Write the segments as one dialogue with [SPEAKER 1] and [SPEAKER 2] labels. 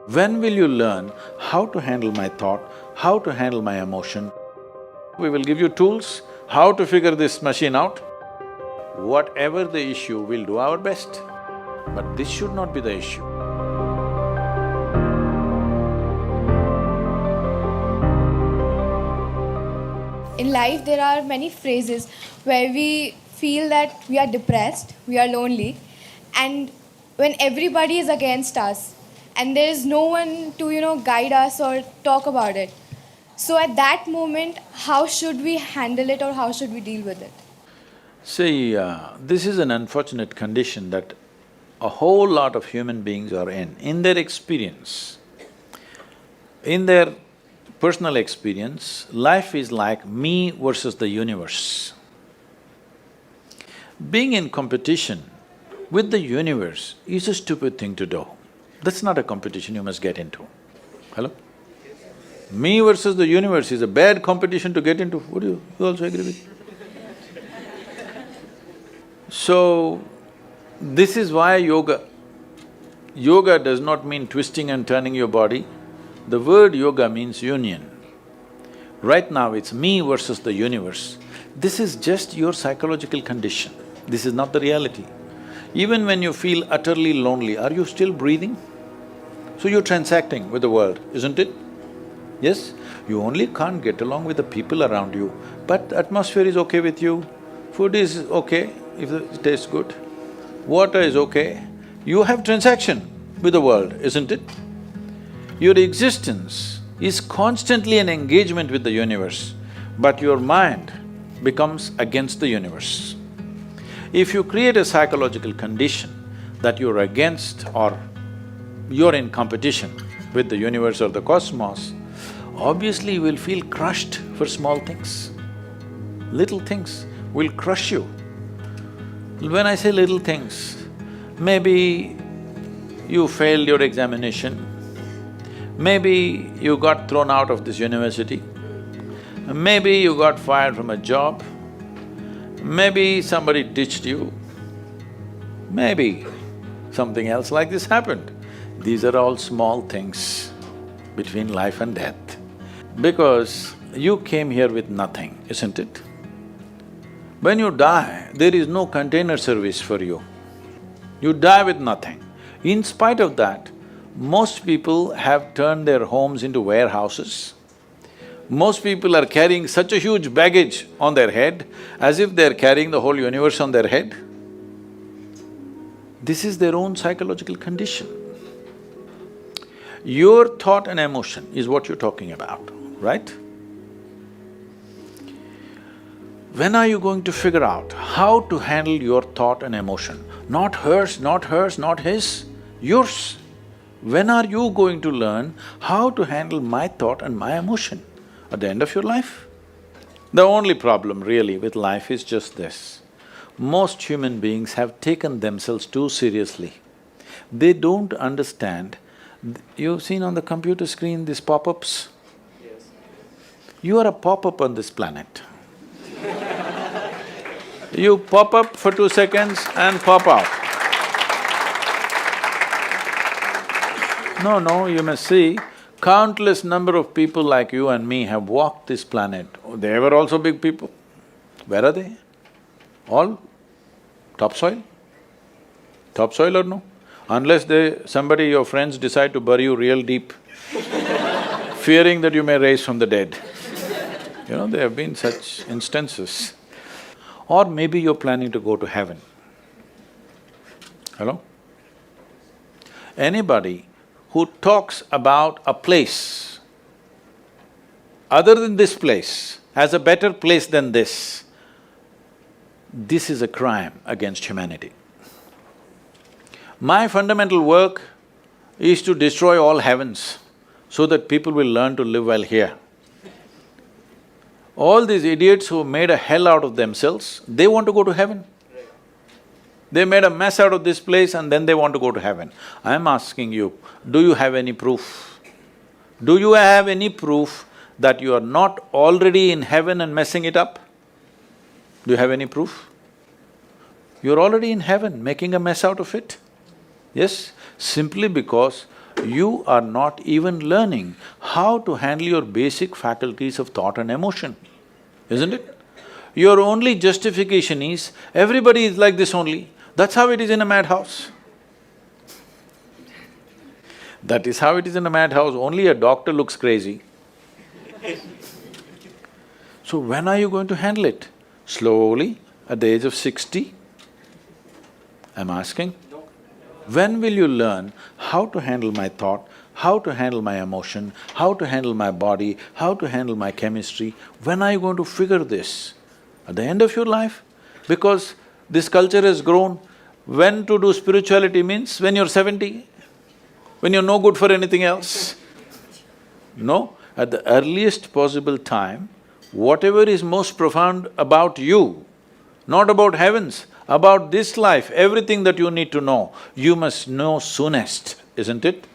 [SPEAKER 1] When will you learn how to handle my thought, how to handle my emotion? We will give you tools, how to figure this machine out. Whatever the issue, we'll do our best. But this should not be the issue.
[SPEAKER 2] In life, there are many phases where we feel that we are depressed, we are lonely, and when everybody is against us and there is no one to guide us or talk about it. So at that moment, how should we handle it or how should we deal with it?
[SPEAKER 1] See, this is an unfortunate condition that a whole lot of human beings are in their experience. In their personal experience, life is like me versus the universe. Being in competition with the universe is a stupid thing to do. That's not a competition you must get into. Hello? Me versus the universe is a bad competition to get into. Would you also agree with me? So, this is why yoga does not mean twisting and turning your body. The word yoga means union. Right now it's me versus the universe. This is just your psychological condition. This is not the reality. Even when you feel utterly lonely, are you still breathing? So you're transacting with the world, isn't it? Yes? You only can't get along with the people around you, but the atmosphere is okay with you, food is okay if it tastes good, water is okay. You have transaction with the world, isn't it? Your existence is constantly an engagement with the universe, but your mind becomes against the universe. If you create a psychological condition that you're against or you're in competition with the universe or the cosmos, obviously you will feel crushed for small things. Little things will crush you. When I say little things, maybe you failed your examination, maybe you got thrown out of this university, maybe you got fired from a job, maybe somebody ditched you, maybe something else like this happened. These are all small things between life and death. Because you came here with nothing, isn't it? When you die, there is no container service for you. You die with nothing. In spite of that, most people have turned their homes into warehouses. Most people are carrying such a huge baggage on their head, as if they're carrying the whole universe on their head. This is their own psychological condition. Your thought and emotion is what you're talking about, right? When are you going to figure out how to handle your thought and emotion? Not hers, not hers, not his, yours. When are you going to learn how to handle my thought and my emotion? At the end of your life? The only problem really with life is just this. Most human beings have taken themselves too seriously. They don't understand. You've seen on the computer screen these pop-ups? Yes. You are a pop-up on this planet. You pop up for 2 seconds and pop out. No, you must see, countless number of people like you and me have walked this planet. They were also big people. Where are they? All topsoil? Topsoil or no? Unless somebody, your friends decide to bury you real deep, fearing that you may rise from the dead. You know, there have been such instances. Or maybe you're planning to go to heaven. Hello? Anybody who talks about a place other than this place as a better place than this is a crime against humanity. My fundamental work is to destroy all heavens so that people will learn to live well here. All these idiots who made a hell out of themselves, they want to go to heaven. They made a mess out of this place and then they want to go to heaven. I'm asking you, do you have any proof? Do you have any proof that you are not already in heaven and messing it up? Do you have any proof? You're already in heaven, making a mess out of it. Yes, simply because you are not even learning how to handle your basic faculties of thought and emotion, isn't it? Your only justification is, everybody is like this only, that's how it is in a madhouse. That is how it is in a madhouse, only a doctor looks crazy. So when are you going to handle it? Slowly, at the age of 60? I'm asking. When will you learn how to handle my thought, how to handle my emotion, how to handle my body, how to handle my chemistry? When are you going to figure this? At the end of your life? Because this culture has grown, when to do spirituality means when you're 70, when you're no good for anything else. No, at the earliest possible time, whatever is most profound about you, not about heavens, about this life, everything that you need to know, you must know soonest, isn't it?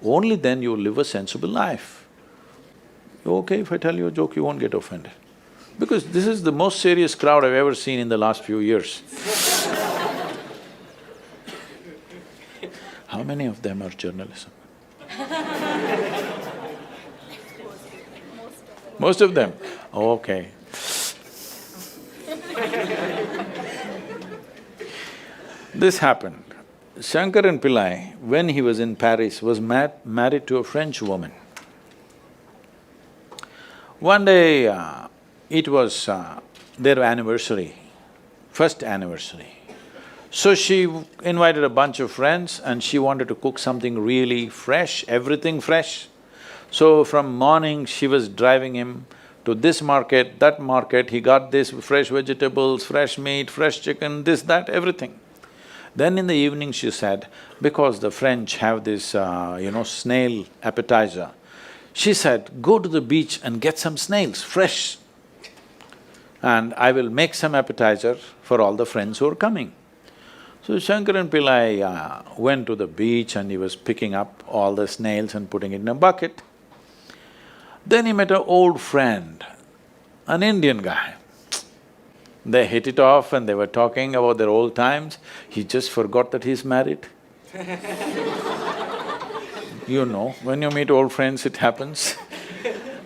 [SPEAKER 1] Only then you will live a sensible life. Okay, if I tell you a joke, you won't get offended. Because this is the most serious crowd I've ever seen in the last few years. How many of them are journalism? Most of them? Okay. This happened. Shankaran Pillai, when he was in Paris, was married to a French woman. One day, it was their anniversary, first anniversary. So she invited a bunch of friends and she wanted to cook something really fresh, everything fresh. So from morning, she was driving him to this market, that market, he got this fresh vegetables, fresh meat, fresh chicken, this, that, everything. Then in the evening she said, because the French have this, snail appetizer, she said, go to the beach and get some snails, fresh, and I will make some appetizer for all the friends who are coming. So Shankaran Pillai went to the beach and he was picking up all the snails and putting it in a bucket. Then he met an old friend, an Indian guy. They hit it off and they were talking about their old times. He just forgot that he's married. You know, when you meet old friends, it happens.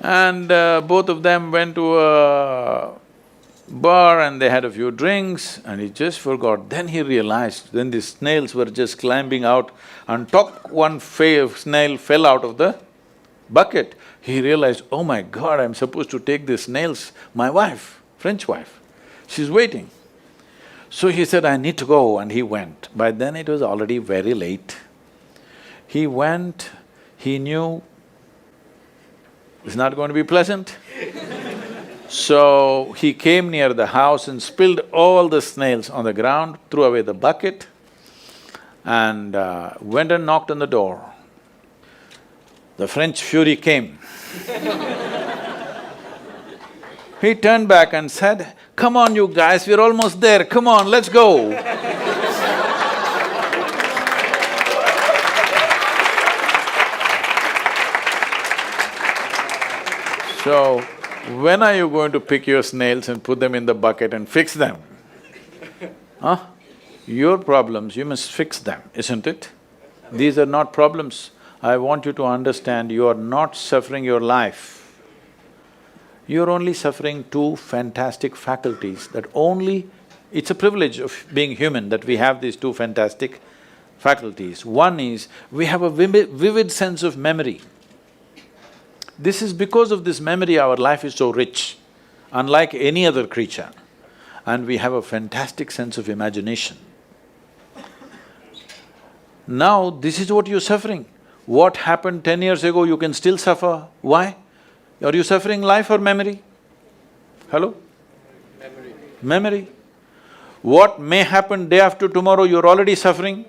[SPEAKER 1] And both of them went to a bar and they had a few drinks and he just forgot. Then he realized, then the snails were just climbing out and one snail fell out of the bucket. He realized, oh my God, I'm supposed to take these snails, my wife, French wife, she's waiting. So he said, I need to go, and he went. By then it was already very late. He went, he knew it's not going to be pleasant. So he came near the house and spilled all the snails on the ground, threw away the bucket and went and knocked on the door. The French fury came. He turned back and said, come on you guys, we're almost there, come on, let's go. So, when are you going to pick your snails and put them in the bucket and fix them? Huh? Your problems, you must fix them, isn't it? These are not problems. I want you to understand, you are not suffering your life. You're only suffering two fantastic faculties that only… It's a privilege of being human that we have these two fantastic faculties. One is, we have a vivid sense of memory. This is because of this memory our life is so rich, unlike any other creature. And we have a fantastic sense of imagination. Now, this is what you're suffering. What happened 10 years ago, you can still suffer. Why? Are you suffering life or memory? Hello?
[SPEAKER 3] Memory.
[SPEAKER 1] Memory. What may happen day after tomorrow, you're already suffering.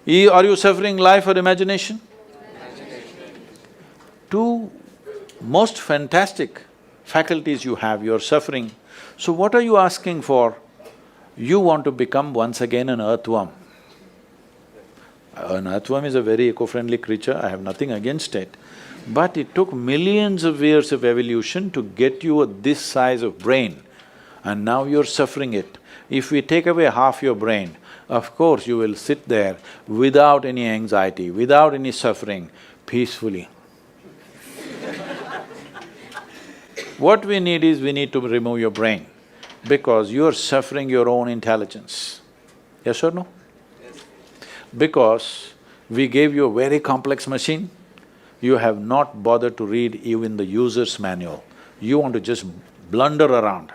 [SPEAKER 1] Are you suffering life or imagination? Two most fantastic faculties you have, you're suffering. So what are you asking for? You want to become once again an earthworm. An earthworm is a very eco-friendly creature, I have nothing against it. But it took millions of years of evolution to get you this size of brain, and now you're suffering it. If we take away half your brain, of course you will sit there without any anxiety, without any suffering, peacefully. What we need is, we need to remove your brain, because you're suffering your own intelligence. Yes or no? Yes. Because we gave you a very complex machine, you have not bothered to read even the user's manual. You want to just blunder around.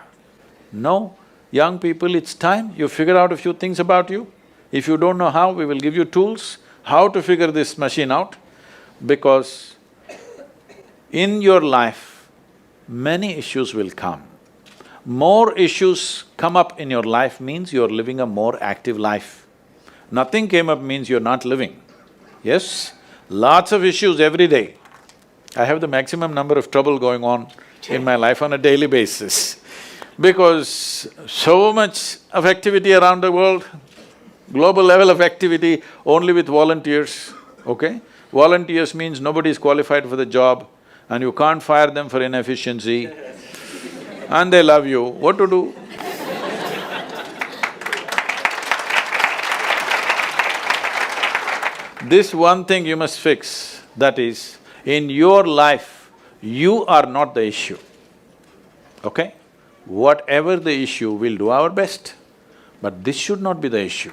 [SPEAKER 1] No, young people, it's time you figure out a few things about you. If you don't know how, we will give you tools, how to figure this machine out, because in your life, many issues will come. More issues come up in your life means you're living a more active life. Nothing came up means you're not living. Yes? Lots of issues every day. I have the maximum number of trouble going on in my life on a daily basis, because so much of activity around the world, global level of activity only with volunteers, okay? Volunteers means nobody is qualified for the job and you can't fire them for inefficiency and they love you, what to do? This one thing you must fix, that is, in your life, you are not the issue, okay? Whatever the issue, we'll do our best, but this should not be the issue.